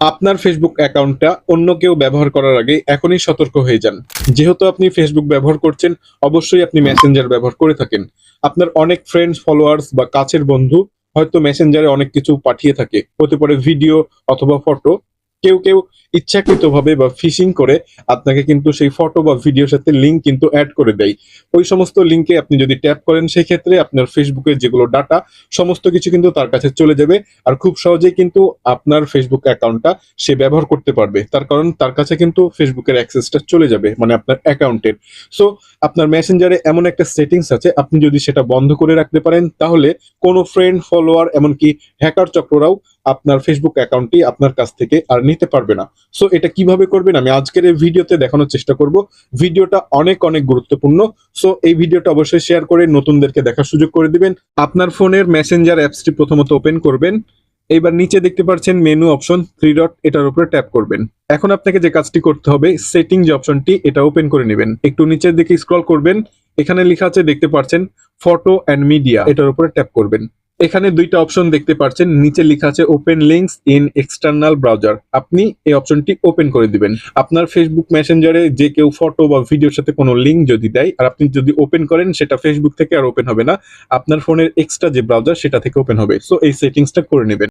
আপনার ফেসবুক অ্যাকাউন্টটা অন্য কেউ ব্যবহার করার আগে এখনই সতর্ক হয়ে যান। যেহেতু আপনি ফেসবুক ব্যবহার করছেন, অবশ্যই আপনি মেসেঞ্জার ব্যবহার করে থাকেন। আপনার অনেক ফ্রেন্ডস, ফলোয়ার্স বা কাছের বন্ধু হয়তো মেসেঞ্জারে অনেক কিছু পাঠিয়ে থাকে, হতে পারে ভিডিও অথবা ফটো। কেউ কেউ ইচ্ছাকৃতভাবে বা ফিশিং করে আপনাকে কিন্তু সেই ফটো বা ভিডিওর সাথে লিঙ্ক কিন্তু অ্যাড করে দেয়। ওই সমস্ত লিঙ্কে আপনি যদি ট্যাপ করেন, সেই ক্ষেত্রে আপনার ফেসবুকের যেগুলো ডাটা সমস্ত কিছু কিন্তু তার কাছে চলে যাবে। আর খুব সহজেই কিন্তু আপনার ফেসবুক অ্যাকাউন্টটা সে ব্যবহার করতে পারবে, তার কারণ তার কাছে কিন্তু ফেসবুকের অ্যাক্সেসটা চলে যাবে, মানে আপনার অ্যাকাউন্টের। সো আপনার মেসেঞ্জারে এমন একটা সেটিংস আছে, আপনি যদি সেটা বন্ধ করে রাখতে পারেন, তাহলে কোনো ফ্রেন্ড, ফলোয়ার, এমনকি হ্যাকার চক্ররাও আপনার ফেসবুক অ্যাকাউন্টটি আপনার কাছ থেকে আর নিতে পারবে না। সো এটা কিভাবে করবেন আমি আজকের এই ভিডিওতে দেখানোর চেষ্টা করব। ভিডিওটা অনেক অনেক গুরুত্বপূর্ণ। সো এই ভিডিওটা অবশ্যই শেয়ার করে নতুনদেরকে দেখার সুযোগ করে দিবেন। আপনার ফোনের মেসেঞ্জার অ্যাপসটি প্রথমত ওপেন করবেন। এইবার নিচে দেখতে পাচ্ছেন মেনু অপশন, থ্রি ডট, এটার উপরে ট্যাপ করবেন। এখন আপনাকে যে কাজটি করতে হবে, সেটিং যে অপশনটি, এটা ওপেন করে নেবেন। একটু নিচের দিকে স্ক্রল করবেন, এখানে লেখা আছে দেখতে পাচ্ছেন ফটো অ্যান্ড মিডিয়া, এটার উপরে ট্যাপ করবেন। এখানে দুইটা অপশন দেখতে পাচ্ছেন, নিচে লেখা আছে open links in external browser. আপনি এই অপশনটি ওপেন করে দিবেন। আপনার ফেসবুক মেসেঞ্জারে যে কেউ ফটো বা ভিডিওর সাথে কোনো লিঙ্ক যদি দেয়, আর আপনি যদি ওপেন করেন, সেটা ফেসবুক থেকে আর ওপেন হবে না, আপনার ফোনের এক্সট্রা যে ব্রাউজার সেটা থেকে ওপেন হবে। সো এই সেটিংসটা করে নেবেন।